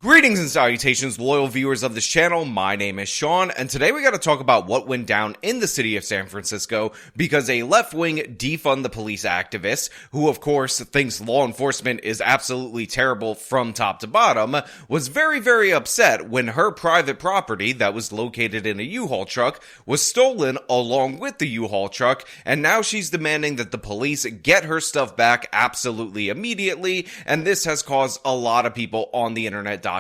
Greetings and salutations, loyal viewers of this channel. My name is Sean, and today we got to talk about what went down in the city of San Francisco because a left-wing Defund the Police activist, who of course thinks law enforcement is absolutely terrible from top to bottom, was very, very upset when her private property that was located in a U-Haul truck was stolen along with the U-Haul truck, and now she's demanding that the police get her stuff back absolutely immediately, and this has caused a lot of people on the internet.com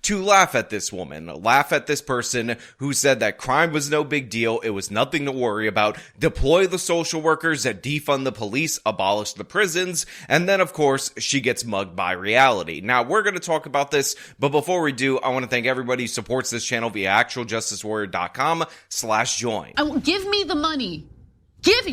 to laugh at this woman, laugh at this person who said that crime was no big deal, it was nothing to worry about, deploy the social workers, defund the police, abolish the prisons, and then of course she gets mugged by reality. Now we're going to talk about this, but before we do, I want to thank everybody who supports this channel via actualjusticewarrior.com/join. Give me the money. Give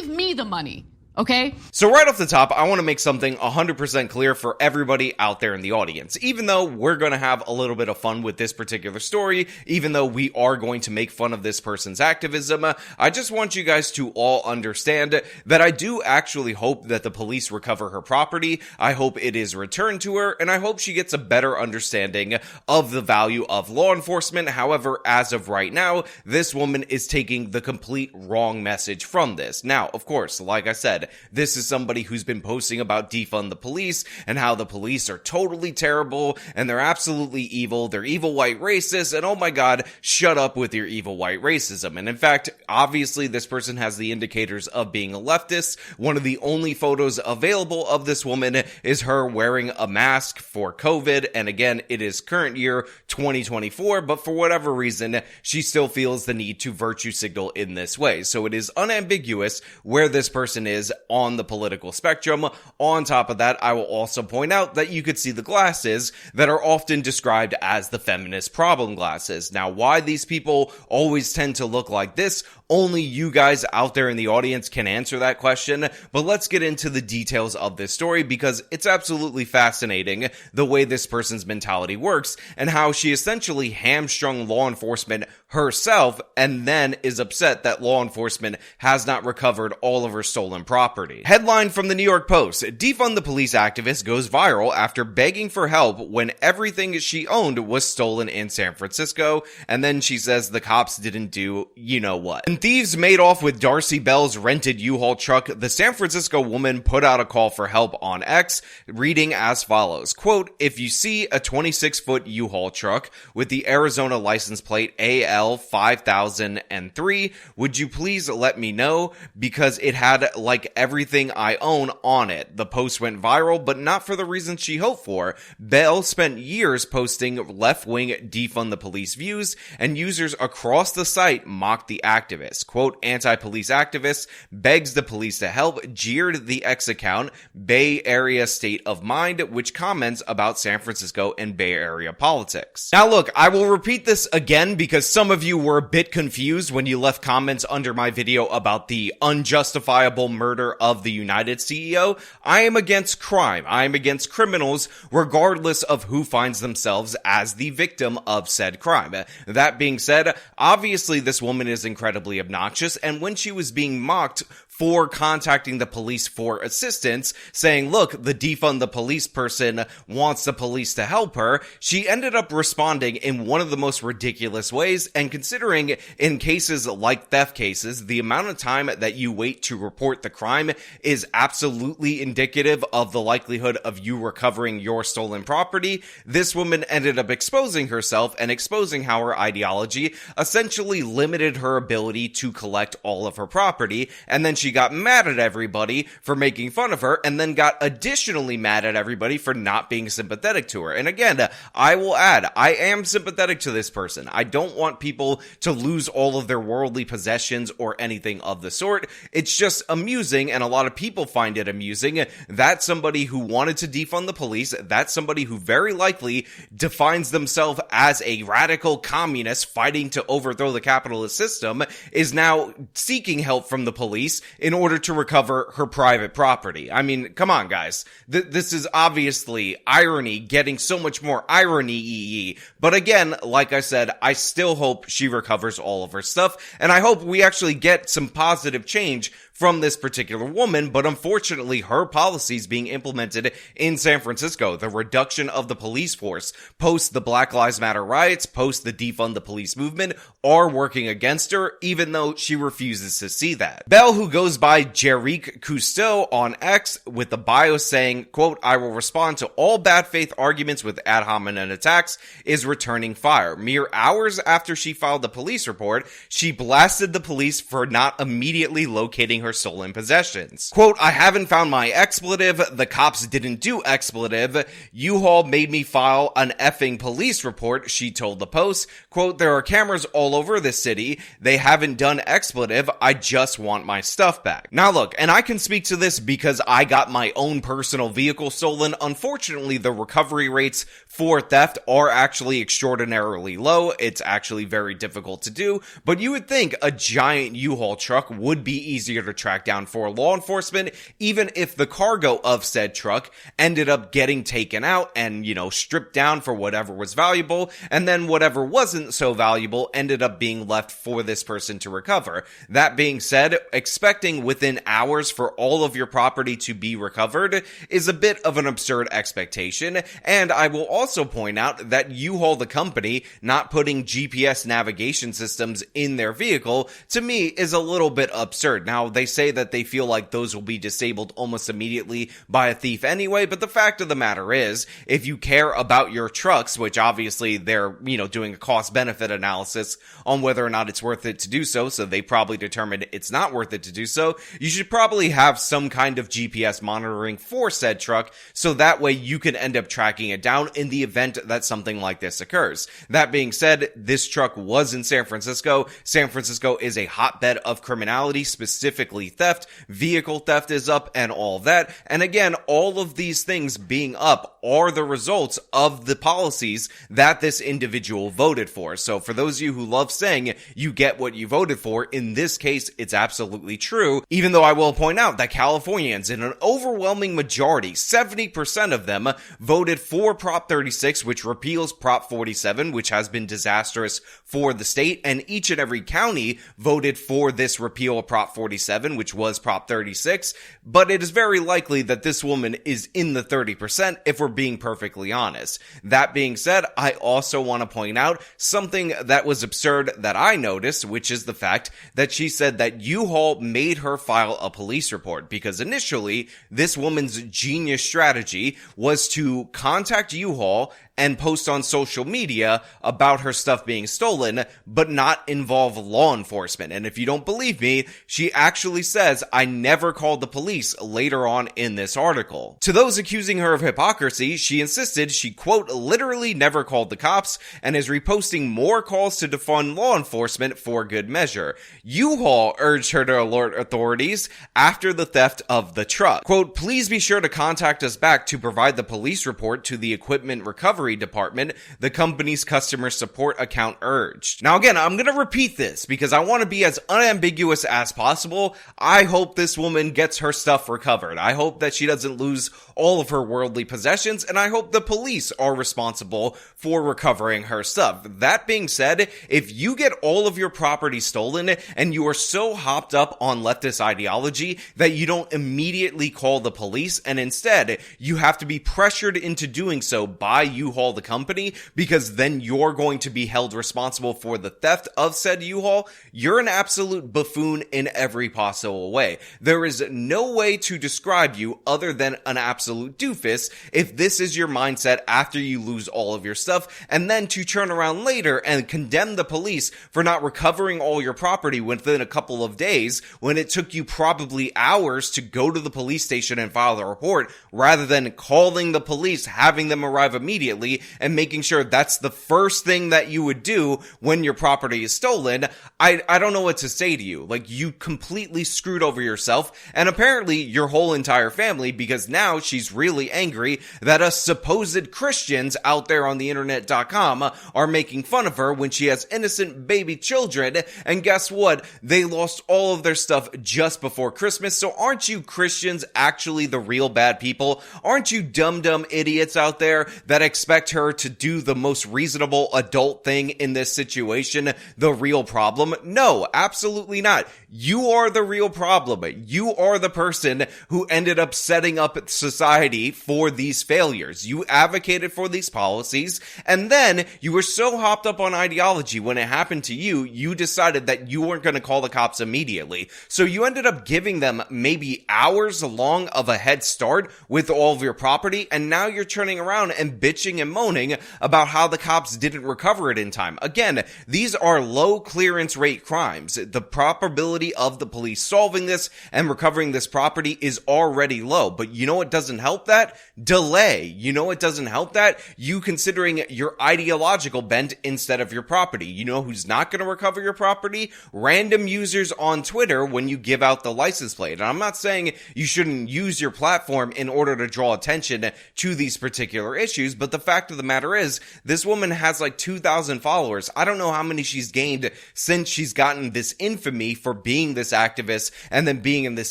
me the money. Okay? So right off the top, I want to make something 100% clear for everybody out there in the audience. Even though we're going to have a little bit of fun with this particular story, even though we are going to make fun of this person's activism, I just want you guys to all understand that I do actually hope that the police recover her property. I hope it is returned to her, and I hope she gets a better understanding of the value of law enforcement. However, as of right now, this woman is taking the complete wrong message from this. Now, of course, like I said, this is somebody who's been posting about defund the police and how the police are totally terrible and they're absolutely evil. They're evil white racists, and oh my god, shut up with your evil white racism. And in fact, obviously this person has the indicators of being a leftist. One of the only photos available of this woman is her wearing a mask for COVID, and again, it is current year 2024, but for whatever reason, she still feels the need to virtue signal in this way. So it is unambiguous where this person is on the political spectrum. On top of that, I will also point out that you could see the glasses that are often described as the feminist problem glasses. Now, why these people always tend to look like this, only you guys out there in the audience can answer that question, but let's get into the details of this story because it's absolutely fascinating the way this person's mentality works and how she essentially hamstrung law enforcement herself and then is upset that law enforcement has not recovered all of her stolen property. Headline from the New York Post: Defund the Police activist goes viral after begging for help when everything she owned was stolen in San Francisco, and then she says the cops didn't do you know what. When thieves made off with Darcy Bell's rented U-Haul truck, the San Francisco woman put out a call for help on X, reading as follows, quote, "If you see a 26-foot U-Haul truck with the Arizona license plate AL 5003, would you please let me know, because it had like everything I own on it." The post went viral, but not for the reasons she hoped for. Bell spent years posting left-wing defund the police views, and users across the site mocked the activist. Quote, "Anti-police activists begs the police to help," jeered the X account Bay Area State of Mind, which comments about San Francisco and Bay Area politics. Now look, I will repeat this again because some of you were a bit confused when you left comments under my video about the unjustifiable murder of the United CEO. I am against crime. I am against criminals regardless of who finds themselves as the victim of said crime. That being said, obviously this woman is incredibly obnoxious, and when she was being mocked for contacting the police for assistance, saying, look, the defund the police person wants the police to help her, she ended up responding in one of the most ridiculous ways. And considering in cases like theft cases, the amount of time that you wait to report the crime is absolutely indicative of the likelihood of you recovering your stolen property, this woman ended up exposing herself and exposing how her ideology essentially limited her ability to collect all of her property, and then she got mad at everybody for making fun of her, and then got additionally mad at everybody for not being sympathetic to her. And again, I will add, I am sympathetic to this person. I don't want people to lose all of their worldly possessions or anything of the sort. It's just amusing, and a lot of people find it amusing, that somebody who wanted to defund the police, that's somebody who very likely defines themselves as a radical communist fighting to overthrow the capitalist system, is now seeking help from the police in order to recover her private property. I mean, come on, guys. This is obviously irony getting so much more irony-y. But again, like I said, I still hope she recovers all of her stuff, and I hope we actually get some positive change from this particular woman, but unfortunately her policies being implemented in San Francisco, the reduction of the police force, post the Black Lives Matter riots, post the Defund the Police movement, are working against her, even though she refuses to see that. Bell, who goes by Jerick Cousteau on X, with the bio saying, quote, "I will respond to all bad faith arguments with ad hominem attacks," is returning fire. Mere hours after she filed the police report, she blasted the police for not immediately locating her stolen possessions. Quote, "I haven't found my expletive. The cops didn't do expletive. U-Haul made me file an effing police report," she told the Post. Quote, "There are cameras all over the city. They haven't done expletive. I just want my stuff back." Now look, and I can speak to this because I got my own personal vehicle stolen. Unfortunately, the recovery rates for theft are actually extraordinarily low. It's actually very difficult to do, but you would think a giant U-Haul truck would be easier to track down for law enforcement, even if the cargo of said truck ended up getting taken out and, stripped down for whatever was valuable, and then whatever wasn't so valuable ended up being left for this person to recover. That being said, expecting within hours for all of your property to be recovered is a bit of an absurd expectation, and I will also point out that U-Haul, the company, not putting GPS navigation systems in their vehicle, to me, is a little bit absurd. Now, they say that they feel like those will be disabled almost immediately by a thief anyway, but the fact of the matter is, if you care about your trucks, which obviously they're, doing a cost-benefit analysis on whether or not it's worth it to do so they probably determined it's not worth it to do so, you should probably have some kind of GPS monitoring for said truck, so that way you can end up tracking it down in the event that something like this occurs. That being said, this truck was in San Francisco. San Francisco is a hotbed of criminality, specifically theft. Vehicle theft is up and all that. And again, all of these things being up are the results of the policies that this individual voted for. So for those of you who love saying you get what you voted for, in this case, it's absolutely true, even though I will point out that Californians, in an overwhelming majority, 70% of them, voted for Prop 36, which repeals Prop 47, which has been disastrous for the state, and each and every county voted for this repeal of Prop 47, which was Prop 36, but it is very likely that this woman is in the 30% if we're being perfectly honest. That being said, I also want to point out something that was absurd that I noticed, which is the fact that she said that U-Haul made her file a police report, because initially this woman's genius strategy was to contact U-Haul and post on social media about her stuff being stolen, but not involve law enforcement. And if you don't believe me, she actually says, "I never called the police," later on in this article. To those accusing her of hypocrisy, she insisted she, quote, "literally never called the cops," and is reposting more calls to defund law enforcement for good measure. U-Haul urged her to alert authorities after the theft of the truck. Quote, "Please be sure to contact us back to provide the police report to the equipment recovery department," the company's customer support account urged. Now again, I'm gonna repeat this because I want to be as unambiguous as possible. I hope this woman gets her stuff recovered. I hope that she doesn't lose all of her worldly possessions, and I hope the police are responsible for recovering her stuff. That being said, if you get all of your property stolen and you are so hopped up on leftist ideology that you don't immediately call the police, and instead you have to be pressured into doing so by U-Haul, the company, because then you're going to be held responsible for the theft of said U-Haul, you're an absolute buffoon in every possible way. There is no way to describe you other than an absolute doofus if this is your mindset after you lose all of your stuff, and then to turn around later and condemn the police for not recovering all your property within a couple of days when it took you probably hours to go to the police station and file the report, rather than calling the police, having them arrive immediately, and making sure that's the first thing that you would do when your property is stolen. I don't know what to say to you. Like, you completely screwed over yourself, and apparently your whole entire family, because now she's really angry that us supposed Christians out there on the internet.com are making fun of her when she has innocent baby children, and guess what? They lost all of their stuff just before Christmas, so aren't you Christians actually the real bad people? Aren't you dumb idiots out there that expect expect her to do the most reasonable adult thing in this situation, the real problem? No, absolutely not. You are the real problem. You are the person who ended up setting up society for these failures. You advocated for these policies, and then you were so hopped up on ideology when it happened to you, you decided that you weren't going to call the cops immediately. So you ended up giving them maybe hours long of a head start with all of your property, and now you're turning around and bitching and moaning about how the cops didn't recover it in time. Again, these are low clearance rate crimes. The probability of the police solving this and recovering this property is already low. But you know what doesn't help that? Delay. You know what doesn't help that? You considering your ideological bent instead of your property. You know who's not going to recover your property? Random users on Twitter when you give out the license plate. And I'm not saying you shouldn't use your platform in order to draw attention to these particular issues, but the fact of the matter is, this woman has like 2,000 followers. I don't know how many she's gained since she's gotten this infamy for being this activist and then being in this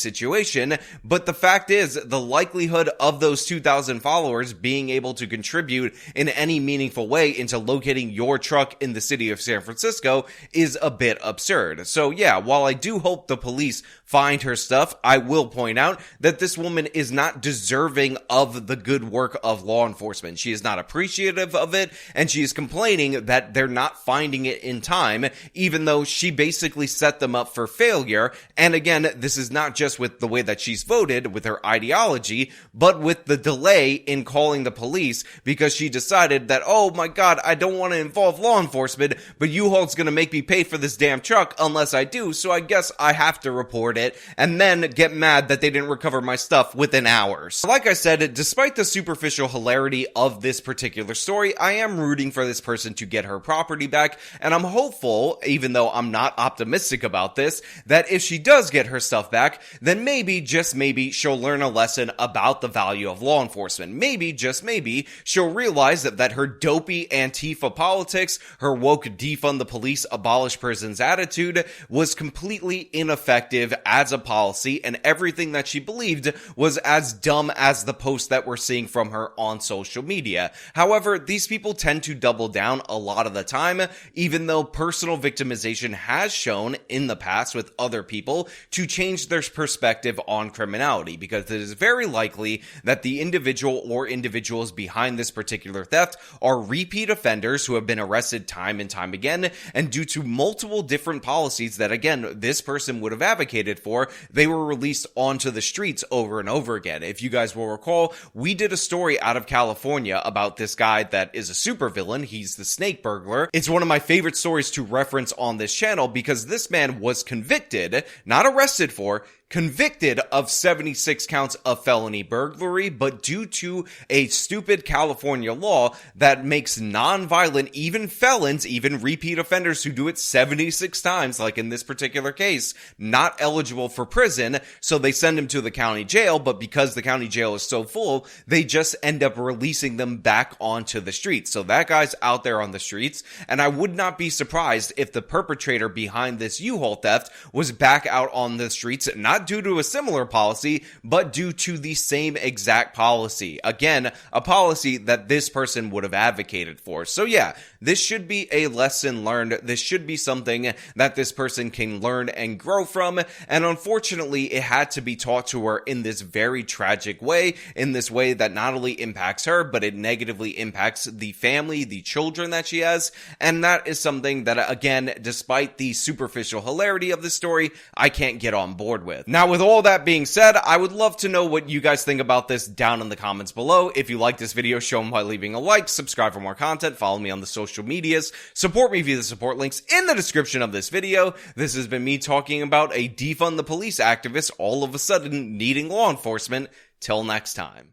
situation, but the fact is, the likelihood of those 2,000 followers being able to contribute in any meaningful way into locating your truck in the city of San Francisco is a bit absurd. So yeah, while I do hope the police find her stuff, I will point out that this woman is not deserving of the good work of law enforcement. She is not appreciative of it, and she is complaining that they're not finding it in time, even though she basically set them up for failure. And again, this is not just with the way that she's voted, with her ideology, but with the delay in calling the police, because she decided that, oh my god, I don't want to involve law enforcement, but U-Haul's gonna make me pay for this damn truck unless I do, so I guess I have to report it, and then get mad that they didn't recover my stuff within hours. Like I said, despite the superficial hilarity of this particular story, I am rooting for this person to get her property back, and I'm hopeful, even though I'm not optimistic about this, that if she does get her stuff back, then maybe, just maybe, she'll learn a lesson about the value of law enforcement. Maybe, just maybe, she'll realize that her dopey Antifa politics, her woke defund the police, abolish prisons attitude was completely ineffective as a policy, and everything that she believed was as dumb as the posts that we're seeing from her on social media. However, these people tend to double down a lot of the time, even though personal victimization has shown in the past with other people to change their perspective on criminality, because it is very likely that the individual or individuals behind this particular theft are repeat offenders who have been arrested time and time again, and due to multiple different policies that, again, this person would have advocated for, they were released onto the streets over and over again. If you guys will recall, we did a story out of California about this guy that is a supervillain. He's the snake burglar. It's one of my favorite stories to reference on this channel because this man was convicted, not arrested for, convicted of 76 counts of felony burglary, but due to a stupid California law that makes non-violent, even felons, even repeat offenders who do it 76 times, like in this particular case, not eligible for prison, so they send him to the county jail, but because the county jail is so full, they just end up releasing them back onto the streets. So that guy's out there on the streets, and I would not be surprised if the perpetrator behind this U-Haul theft was back out on the streets, not due to a similar policy, but due to the same exact policy. Again, a policy that this person would have advocated for. So yeah, this should be a lesson learned. This should be something that this person can learn and grow from, and unfortunately, it had to be taught to her in this very tragic way, in this way that not only impacts her, but it negatively impacts the family, the children that she has, and that is something that, again, despite the superficial hilarity of the story, I can't get on board with. Now, with all that being said, I would love to know what you guys think about this down in the comments below. If you like this video, show them by leaving a like, subscribe for more content, follow me on the social medias, support me via the support links in the description of this video. This has been me talking about a defund the police activist all of a sudden needing law enforcement. Till next time.